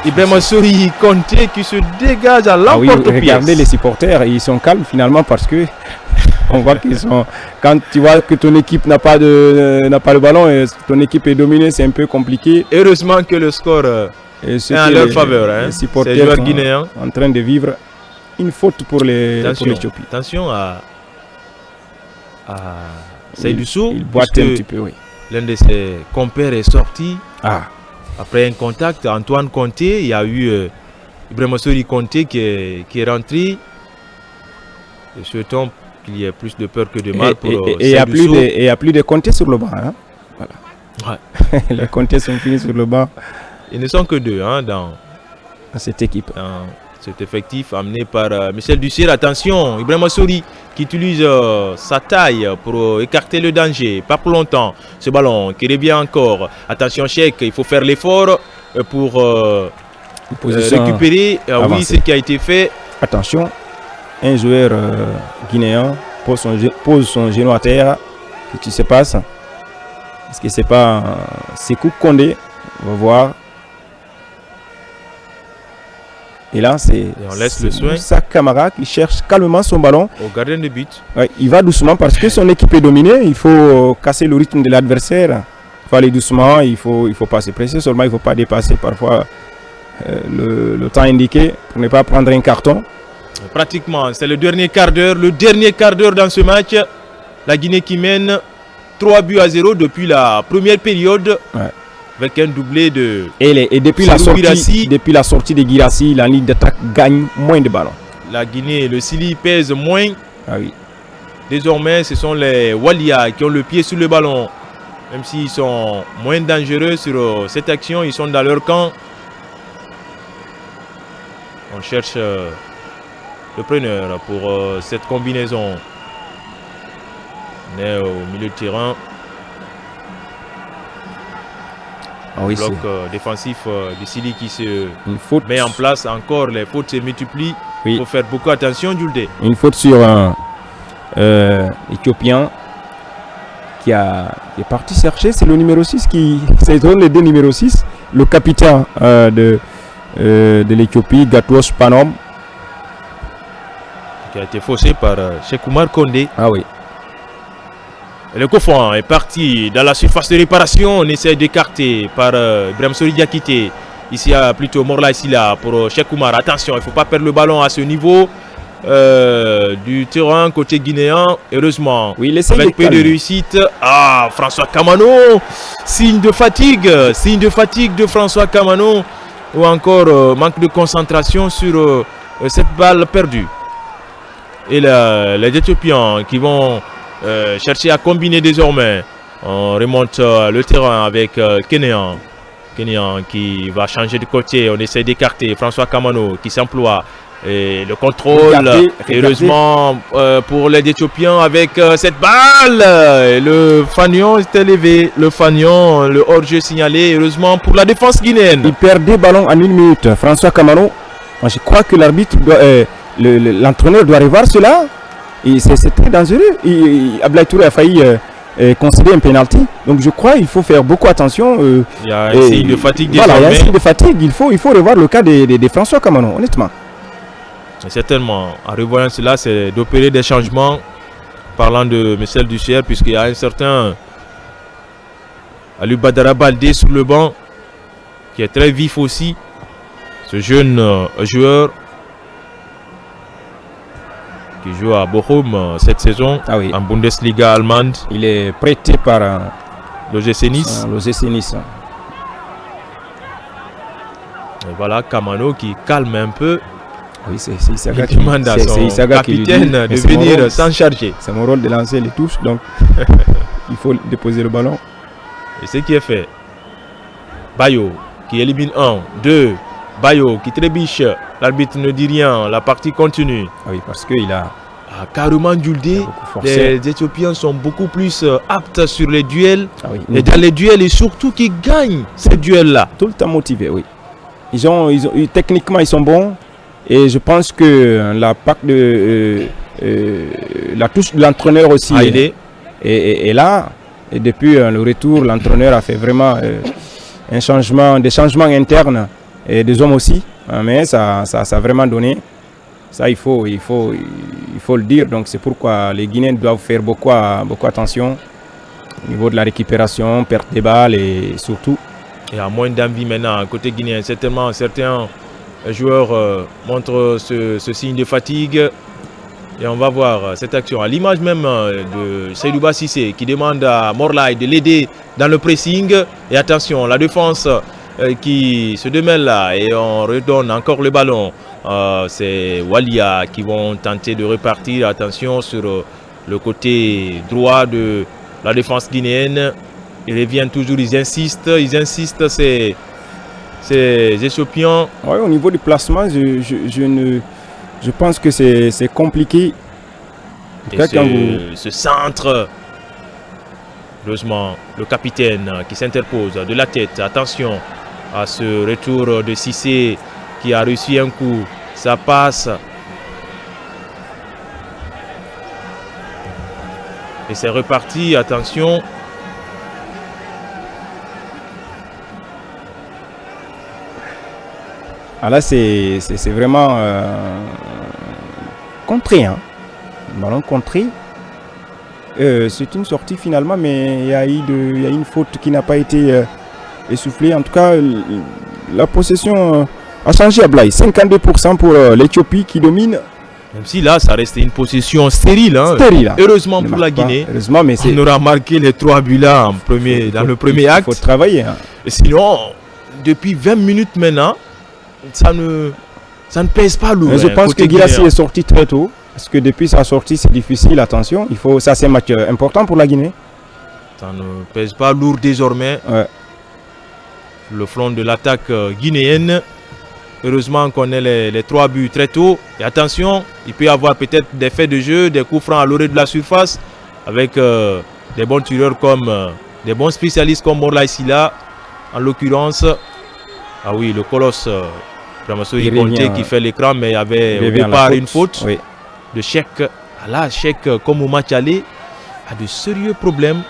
Ibrahim Sori Conté qui se dégage à l'emporte-pièce. Oui, regardez les supporters, ils sont calmes finalement parce que on voit qu'ils sont... Quand tu vois que ton équipe n'a pas le ballon et ton équipe est dominée, c'est un peu compliqué. Heureusement que le score est en leur faveur. Les supporters ces joueurs sont guinéens en train de vivre une faute pour l'Éthiopie. Attention à Seydou Sow. Il boite un petit peu, oui. L'un de ses compères est sorti. Ah. Après un contact, Antoine Conté, il y a eu Ibrahim Sori Conté qui est rentré. Et souhaitons qu'il y ait plus de peur que de mal pour et il n'y a plus de Conté sur le banc. Hein? Voilà. Ouais. Les Conté sont finis sur le banc. Ils ne sont que deux dans cette équipe. Dans cet effectif amené par Michel Dussier. Attention, Ibrahim Sori qui utilise sa taille pour écarter le danger. Pas pour longtemps. Ce ballon qui revient encore. Attention, Cheikh, il faut faire l'effort pour récupérer. Oui, ce qui a été fait. Attention, un joueur guinéen pose son genou à terre. Qu'est-ce qui se passe? Est-ce que c'est pas Sékou Kondé? On va voir. Et là, c'est Moussa Camara qui cherche calmement son ballon. Au gardien de but. Ouais, il va doucement parce que son équipe est dominée. Il faut casser le rythme de l'adversaire. Il faut aller doucement. Il faut pas se presser. Seulement, il ne faut pas dépasser parfois le temps indiqué pour ne pas prendre un carton. Pratiquement, c'est le dernier quart d'heure. Le dernier quart d'heure dans ce match. La Guinée qui mène 3-0 depuis la première période. Ouais. Avec un doublé de... Et depuis la sortie de Guirassy, la ligne d'attaque gagne moins de ballons. La Guinée, le Sili pèse moins. Ah oui. Désormais, ce sont les Walia qui ont le pied sur le ballon. Même s'ils sont moins dangereux sur cette action, ils sont dans leur camp. On cherche le preneur pour cette combinaison. On est au milieu de terrain. Ah oui, bloc défensif du Sili qui se met en place encore, les fautes se multiplient. Oui. Il faut faire beaucoup attention, Djuldé. Une faute sur un Éthiopien qui est parti chercher, c'est le numéro 6 c'est les deux numéro 6, le capitaine de l'Éthiopie, Gatouos Panom. Qui a été faussé par Cheikh Oumar Kondé. Ah oui. Et le coffre est parti dans la surface de réparation. On essaie d'écarter par Ibrahim Sori Diakité. Ici, il y a plutôt Morla Silla pour Cheikh Oumar. Attention, il ne faut pas perdre le ballon à ce niveau du terrain côté guinéen. Heureusement, oui, avec peu de réussite. Ah, François Kamano. Signe de fatigue de François Kamano. Ou encore manque de concentration sur cette balle perdue. Et les Éthiopiens qui vont... chercher à combiner désormais. On remonte le terrain avec Kenéan qui va changer de côté. On essaie d'écarter François Kamano qui s'emploie. Et le contrôle, heureusement pour les Éthiopiens avec cette balle. Et le fanion est élevé. Le hors-jeu signalé. Heureusement pour la défense guinéenne. Il perd 2 ballons en 1 minute. François Kamano. Moi, je crois que l'arbitre, l'entraîneur doit revoir cela. Et c'est très dangereux. Ablaye Touré a failli concéder un penalty. Donc je crois qu'il faut faire beaucoup attention. Il y a un signe de fatigue voilà, il y a un désormais. signe de fatigue. Il faut revoir le cas de François Kamano, honnêtement. Certainement, en revoyant cela, c'est d'opérer des changements. Parlant de Michel Duchère, puisqu'il y a un certain Ali Badara Baldé sur le banc, qui est très vif aussi. Ce jeune joueur qui joue à Bochum cette saison, Ah oui. en Bundesliga allemande. Il est prêté par l'OGC Nice. Nice. Et voilà Kamano qui calme un peu. Oui, c'est Issaga Il demande à son capitaine de venir s'en charger. C'est mon rôle de lancer les touches, donc il faut déposer le ballon. Et ce qui est fait. Bayo qui élimine 1, 2. Bayo qui trébiche. L'arbitre ne dit rien. La partie continue. Oui, parce qu'il a carrément Djuldé. Les Éthiopiens sont beaucoup plus aptes sur les duels. Ah oui. Et dans les duels, et surtout qui gagnent ces duels-là. Tout le temps motivés, oui. Techniquement, ils sont bons. Et je pense que la touche de l'entraîneur aussi est là. Et depuis le retour, l'entraîneur a fait vraiment des changements internes et des hommes aussi. Mais ça a vraiment donné. Ça, il faut le dire. Donc c'est pourquoi les Guinéens doivent faire beaucoup attention au niveau de la récupération, perte des balles et surtout. Et à moins d'envie maintenant, côté guinéen, certainement certains joueurs montrent ce signe de fatigue. Et on va voir cette action à l'image même de Seydouba Cissé qui demande à Morlaï de l'aider dans le pressing. Et attention, la défense qui se démêle là et on redonne encore le ballon. C'est Walia qui vont tenter de repartir. Attention sur le côté droit de la défense guinéenne. Ils reviennent toujours, ils insistent, ces Éthiopiens. Oui, au niveau du placement, je pense que c'est compliqué. Et ce centre, heureusement, le capitaine qui s'interpose de la tête. Attention à ce retour de Cissé qui a reçu un coup. Ça passe. Et c'est reparti, attention. Ah là, c'est vraiment contré. Hein. Ballon contré. C'est une sortie finalement, mais il y a une faute qui n'a pas été essoufflée. En tout cas, la possession a changé à Blaye. 52% pour l'Éthiopie qui domine. Même si là, ça reste une possession stérile. Hein. Stérile. Heureusement pour la Guinée. Heureusement, mais on aura marqué les 3 buts là dans le premier acte. Il faut travailler. Hein. Et sinon, depuis 20 minutes maintenant, ça ne pèse pas lourd. Mais je pense que Guirassy est sorti très tôt. Parce que depuis sa sortie, c'est difficile. Attention, ça c'est un match important pour la Guinée. Ça ne pèse pas lourd désormais. Ouais. Le front de l'attaque guinéenne. Heureusement qu'on ait les 3 buts très tôt. Et attention, il peut y avoir peut-être des faits de jeu, des coups francs à l'orée de la surface. Avec des bons tireurs comme des bons spécialistes comme Morlaï Silla. En l'occurrence, ah oui, le colosse Ramassori Conté qui fait l'écran, mais il y avait au départ une faute de Cheikh. Là, Cheikh, comme au match aller, a de sérieux problèmes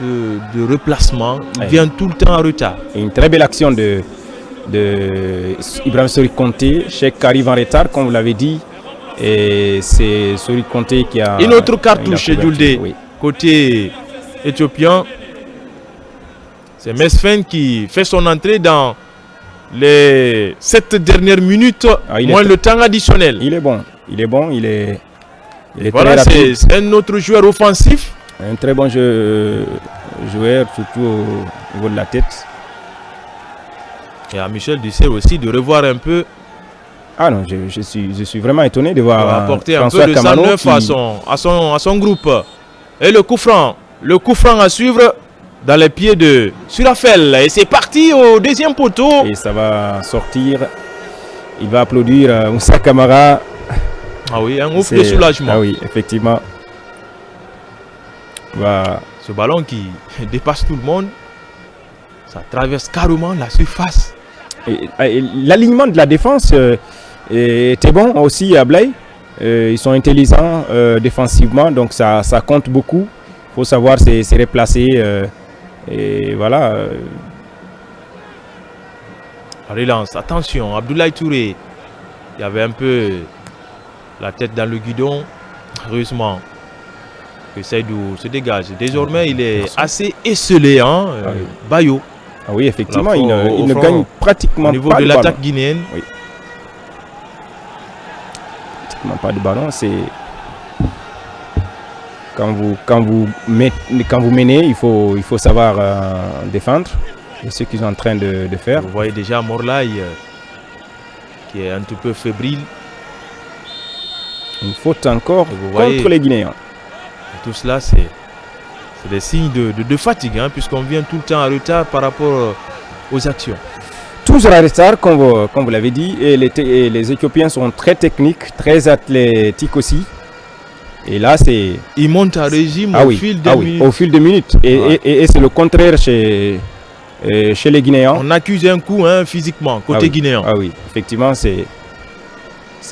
de replacement. Il vient tout le temps en retard. Et une très belle action de Ibrahim Sori Conté. Cheikh arrive en retard, comme vous l'avez dit. Et c'est Sori Conté qui a... Une autre cartouche chez Djuldé, côté éthiopien. C'est Mesfen qui fait son entrée dans les 7 dernières minutes, moins le temps additionnel. Il est bon, il est voilà, c'est un autre joueur offensif. Un très bon joueur, surtout au niveau de la tête. Et à Michel Dussel aussi de revoir un peu. Ah non, je suis vraiment étonné de voir apporter un peu de sang neuf à son groupe. Et le coup franc à suivre dans les pieds de Surafel. Et c'est parti au deuxième poteau. Et ça va sortir. Il va applaudir Moussa Camara. Ah oui, un ouf de soulagement. Ah oui, effectivement. Ce ballon qui dépasse tout le monde. Ça traverse carrément la surface. Et l'alignement de la défense était bon aussi à Blaye. Ils sont intelligents défensivement, donc ça compte beaucoup. Il faut savoir se replacer. Et voilà. Relance, attention, Abdoulaye Touré. Il y avait un peu la tête dans le guidon. Heureusement que Seydou se dégage. Désormais, il est assez esselé, hein, Bayo. Ah oui, effectivement, il ne gagne pratiquement au niveau pas de de l'attaque ballon. guinéenne. Oui. Pratiquement pas de ballon, c'est quand vous menez, il faut savoir défendre. C'est ce qu'ils sont en train de faire. Vous voyez déjà Morlaï qui est un petit peu fébrile. Une faute encore vous contre voyez, les Guinéens. Tout cela, c'est des signes de fatigue, hein, puisqu'on vient tout le temps en retard par rapport aux actions. Toujours en retard, comme vous l'avez dit, et les Éthiopiens sont très techniques, très athlétiques aussi. Et là, c'est... Ils montent à régime au fil des minutes. Au fil des minutes. Et c'est le contraire chez les Guinéens. On accuse un coup, hein, physiquement, côté guinéen. Ah oui, effectivement,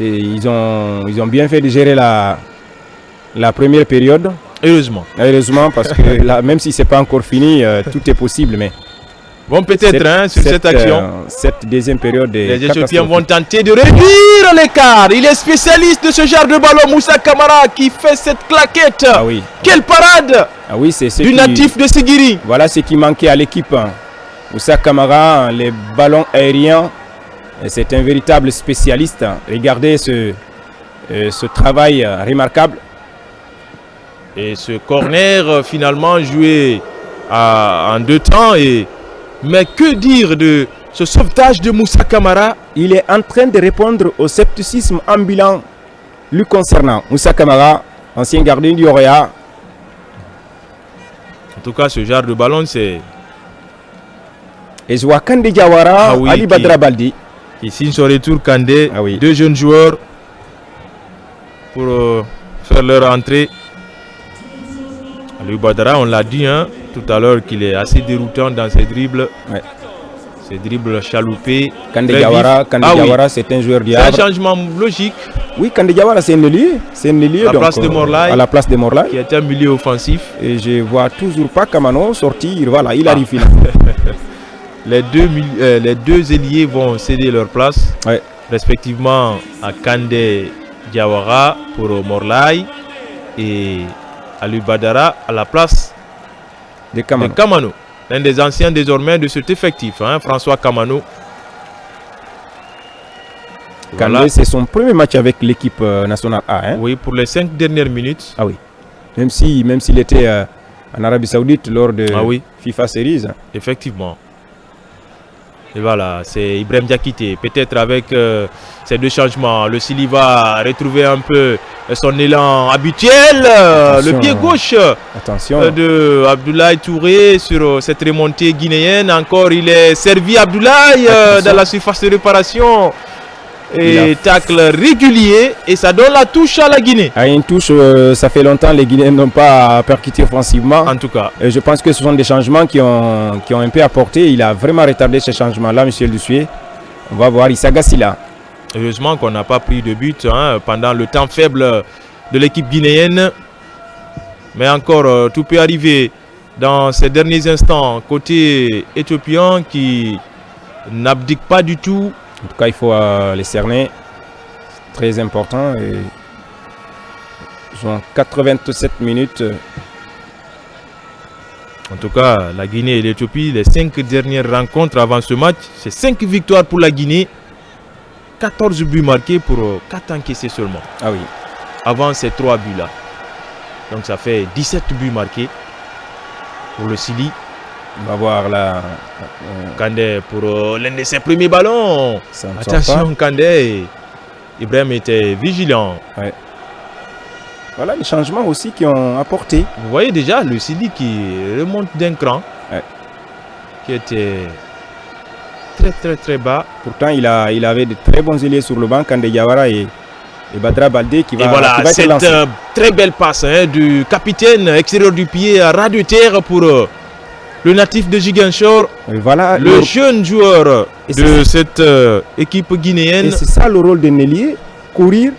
ils ont bien fait de gérer la première période. Heureusement. Heureusement, parce que là, même si ce n'est pas encore fini, tout est possible. Mais bon, peut-être sur cette action. Cette deuxième période. Les Éthiopiens vont tenter de réduire l'écart. Il est spécialiste de ce genre de ballon, Moussa Camara, qui fait cette claquette. Ah oui. Quelle parade du natif de Sigiri. Voilà ce qui manquait à l'équipe. Moussa Camara, les ballons aériens, c'est un véritable spécialiste. Regardez ce travail remarquable. Et ce corner finalement joué en deux temps. Mais que dire de ce sauvetage de Moussa Camara? Il est en train de répondre au scepticisme ambulant lui concernant. Moussa Camara, ancien gardien du Orea. En tout cas, ce genre de ballon, c'est... Et je vois Kande Diawara, Ali Badra Baldi. Qui signe son retour, Kande. Ah oui. Deux jeunes joueurs pour faire leur entrée. Ali Badra, on l'a dit tout à l'heure qu'il est assez déroutant dans ses dribbles. Ouais. Ses dribbles chaloupés. Kande Diawara, c'est un joueur du Havre. C'est un changement logique. Oui, Kande Diawara, c'est un ailier. À la place de Morlaï. Qui est un milieu offensif. Et je vois toujours pas Kamano sortir. Voilà, il arrive finalement. Les deux ailiers vont céder leur place, respectivement à Kande Diawara pour Morlaï et Ali Badara à la place de Kamano. L'un des anciens désormais de cet effectif, François Kamano. Kande, voilà. C'est son premier match avec l'équipe nationale A. Oui, pour les 5 dernières minutes. Ah oui. Même s'il était en Arabie Saoudite lors de FIFA Series. Effectivement. Et voilà, c'est Ibrahim Diakité. Peut-être avec ces deux changements, le Sili va retrouver un peu son élan habituel. Le pied gauche de Abdoulaye Touré sur cette remontée guinéenne. Encore, il est servi Abdoulaye dans la surface de réparation. Et tacle régulier. Et ça donne la touche à la Guinée. À une touche, ça fait longtemps les Guinéens n'ont pas percuté offensivement. En tout cas. Et je pense que ce sont des changements qui ont un peu apporté. Il a vraiment retardé ces changements-là, M. Lussier. On va voir Issa Gassila. Heureusement qu'on n'a pas pris de but pendant le temps faible de l'équipe guinéenne. Mais encore, tout peut arriver dans ces derniers instants. Côté éthiopien qui n'abdique pas du tout. En tout cas, il faut les cerner. Très important. Et ils ont 87 minutes. En tout cas, la Guinée et l'Éthiopie, les 5 dernières rencontres avant ce match, c'est 5 victoires pour la Guinée. 14 buts marqués pour 4 encaissés seulement. Ah oui. Avant ces 3 buts-là. Donc ça fait 17 buts marqués pour le Sili. On va voir là. Kande pour l'un de ses premiers ballons. Attention Kande. Ibrahim était vigilant. Ouais. Voilà les changements aussi qui ont apporté. Vous voyez déjà le Sili qui remonte d'un cran. Ouais. Qui était très bas. Pourtant il avait de très bons ailiers sur le banc. Kande Diawara et Badra Baldé qui va, et voilà, qui va cette très belle passe du capitaine extérieur du pied à ras de terre pour le natif de Ziguinchor, voilà, le jeune joueur de cette équipe guinéenne. Et c'est ça le rôle de Nellier, courir,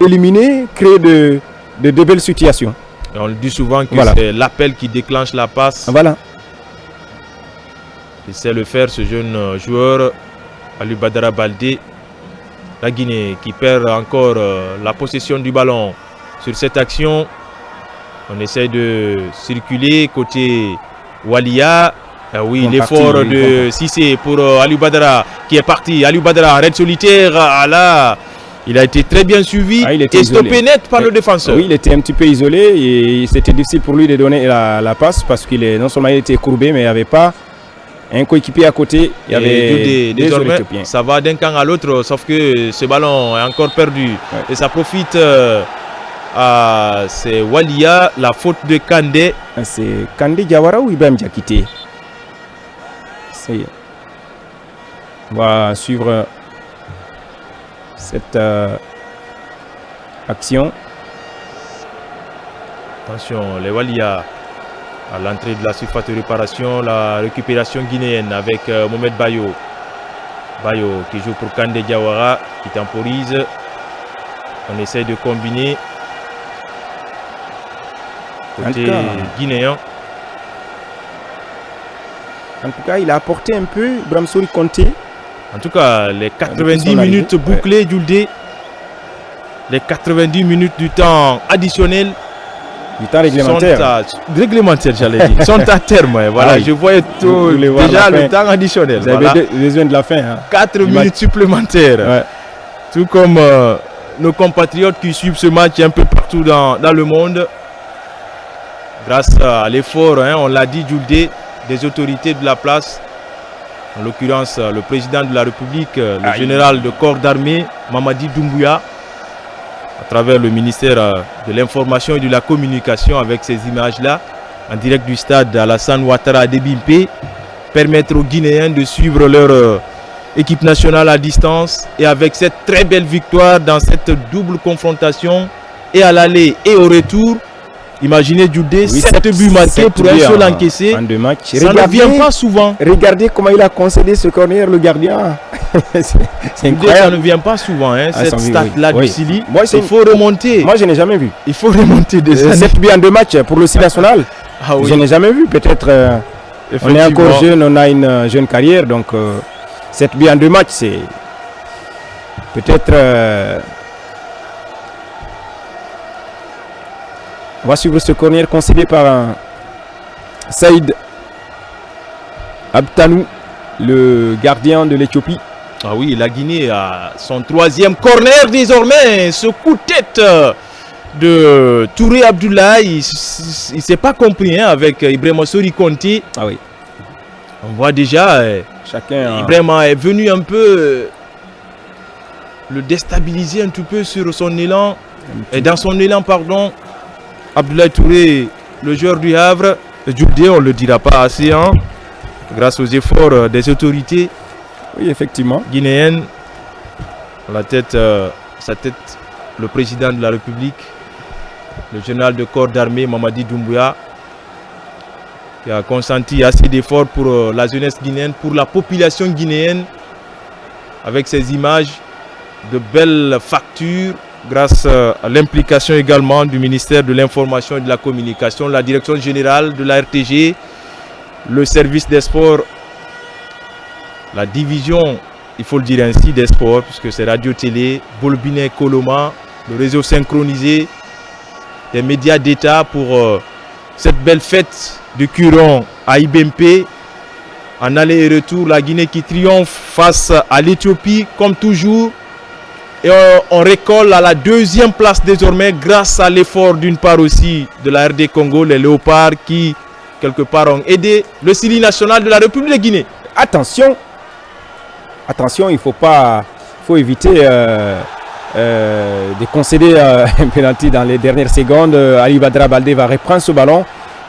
éliminer, créer de belles situations. Et on le dit souvent que voilà. C'est l'appel qui déclenche la passe. Voilà. Il sait le faire, ce jeune joueur, Ali Badara Baldé. La Guinée qui perd encore la possession du ballon sur cette action. On essaie de circuler côté Walia. Oui, l'effort de Cissé pour Aliou Badara qui est parti. Aliou Badara, raid solitaire. Là, il a été très bien suivi et stoppé net par le défenseur. Oui, il était un petit peu isolé et c'était difficile pour lui de donner la passe parce qu'il est non seulement il était courbé, mais il n'y avait pas un coéquipier à côté. Il y avait désormais, ça va d'un camp à l'autre, sauf que ce ballon est encore perdu. Ouais. Et ça profite c'est Walia, la faute de Kandé. C'est Kandé Diawara ou Ibrahim Diakité? On va suivre cette action. Attention, les Walia à l'entrée de la surface de réparation, la récupération guinéenne avec Mohamed Bayo. Bayo qui joue pour Kandé Diawara, qui temporise. On essaie de combiner. Côté guinéen. En tout cas, il a apporté un peu Bramsouri Conté. En tout cas, les 90 minutes bouclées, Djuldé. Les 90 minutes du temps additionnel. Du temps réglementaire. Réglementaire, j'allais dire. Sont à terme. Voilà, je voyais tout, déjà le temps additionnel. Vous avez besoin de la fin. 4 minutes supplémentaires. Ouais. Tout comme nos compatriotes qui suivent ce match un peu partout dans le monde. Grâce à l'effort, on l'a dit, Djuldé, des autorités de la place, en l'occurrence le président de la République, le général de corps d'armée, Mamadi Doumbouya, à travers le ministère de l'Information et de la Communication avec ces images-là, en direct du stade Alassane Ouattara de Bimpe, permettre aux Guinéens de suivre leur équipe nationale à distance et avec cette très belle victoire dans cette double confrontation et à l'aller et au retour. Imaginez Djoudé, 7 buts marqués pour un seul encaissé. En 2 matchs. Ça ne vient pas souvent. Regardez comment il a concédé ce corner, le gardien. C'est incroyable. Ça ne vient pas souvent, cette stat-là du Sili. Il faut remonter. Moi, je n'ai jamais vu. Il faut remonter des années. 7 buts en 2 matchs pour le Sili national. Je n'ai jamais vu. Peut-être on est encore jeune, on a une jeune carrière. Donc, 7 buts en 2 matchs, c'est peut-être... On va suivre ce corner concédé par Saïd Abtanou, le gardien de l'Éthiopie. Ah oui, la Guinée a son 3e corner désormais. Ce coup de tête de Touré Abdoulaye, il ne s'est pas compris avec Ibrahima Sori Conté. Ah oui. On voit déjà, Ibrahima est venu un peu le déstabiliser un tout peu sur son élan. Et dans son élan, pardon. Abdoulaye Touré, le joueur du Havre, Djoudé, on ne le dira pas assez, grâce aux efforts des autorités guinéennes. La tête, sa tête, le président de la République, le général de corps d'armée Mamadi Doumbouya, qui a consenti assez d'efforts pour la jeunesse guinéenne, pour la population guinéenne, avec ces images de belles factures. Grâce à l'implication également du ministère de l'Information et de la Communication, la direction générale de la RTG, le service des sports, la division, il faut le dire ainsi, des sports, puisque c'est Radio-Télé, Bolbiné Koloma, le réseau synchronisé, des médias d'État pour cette belle fête de Curon à Ibempe. En aller et retour, la Guinée qui triomphe face à l'Éthiopie, comme toujours. Et on récolle à la 2e place désormais grâce à l'effort d'une part aussi de la RD Congo, les Léopards qui quelque part ont aidé le Sili national de la République de Guinée. Attention, il faut éviter de concéder un penalty dans les dernières secondes. Ali Badara Baldé va reprendre ce ballon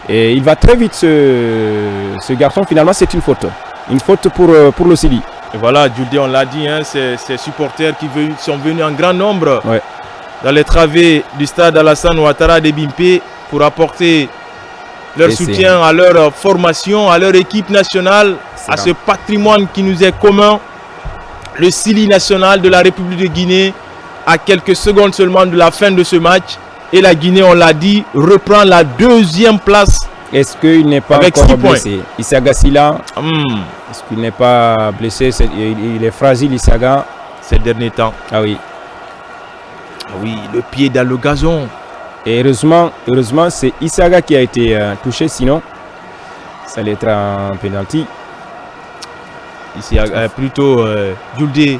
et il va très vite ce garçon. Finalement, c'est une faute pour le Sili. Et voilà, Djoudé, on l'a dit, ces supporters qui sont venus en grand nombre dans les travées du stade Alassane Ouattara de Bimpe pour apporter leur soutien à leur formation, à leur équipe nationale, à ce patrimoine qui nous est commun. Le Sili national de la République de Guinée, à quelques secondes seulement de la fin de ce match. Et la Guinée, on l'a dit, reprend la 2e place. Est-ce qu'il n'est pas encore blessé? Issaga Sila, est-ce qu'il n'est pas blessé? Il est fragile, Issaga, ces derniers temps. Ah oui. Ah oui, le pied dans le gazon. Et heureusement c'est Issaga qui a été touché, sinon ça allait être un penalty. Ici, plutôt Djoulde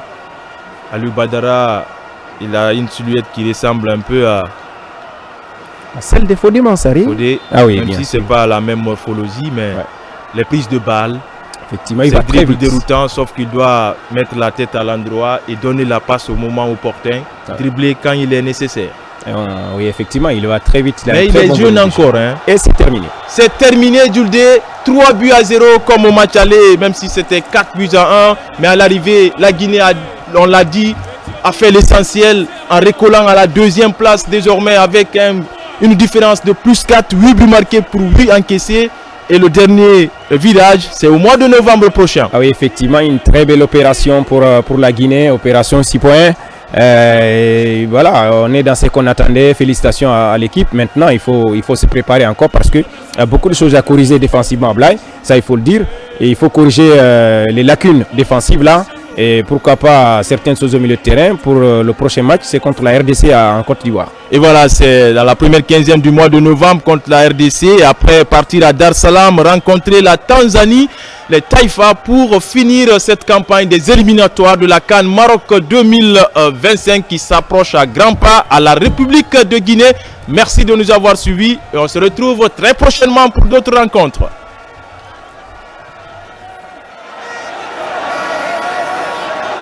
Aliou Badara, il a une silhouette qui ressemble un peu à celle de Fodé Mansari. Fodé, ah oui, même si ce n'est pas la même morphologie, mais les prises de balles, effectivement, il va très vite. Déroutant, sauf qu'il doit mettre la tête à l'endroit et donner la passe au moment opportun, dribbler quand il est nécessaire. Oui, effectivement, il va très vite. Mais il est jeune encore. Hein. Et c'est terminé. C'est terminé, Djoulde. 3 buts à 0 comme au match aller, même si c'était 4 buts à 1. Mais à l'arrivée, la Guinée, on l'a dit, a fait l'essentiel en recollant à la 2e place désormais avec une différence de plus 4, 8 buts marqués pour 8 encaissés. Et le dernier virage, c'est au mois de novembre prochain. Ah oui, effectivement, une très belle opération pour la Guinée, opération 6 points. Et voilà, on est dans ce qu'on attendait. Félicitations à l'équipe. Maintenant, il faut se préparer encore parce qu'il y a beaucoup de choses à corriger défensivement à Blaye. Ça, il faut le dire. Et il faut corriger les lacunes défensives là. Et pourquoi pas certaines choses au milieu de terrain. Pour le prochain match, c'est contre la RDC en Côte d'Ivoire. Et voilà, c'est dans la première quinzaine du mois de novembre contre la RDC. Et après partir à Dar Salam, rencontrer la Tanzanie, les Taïfa, pour finir cette campagne des éliminatoires de la CAN Maroc 2025 qui s'approche à grands pas à la République de Guinée. Merci de nous avoir suivis et on se retrouve très prochainement pour d'autres rencontres.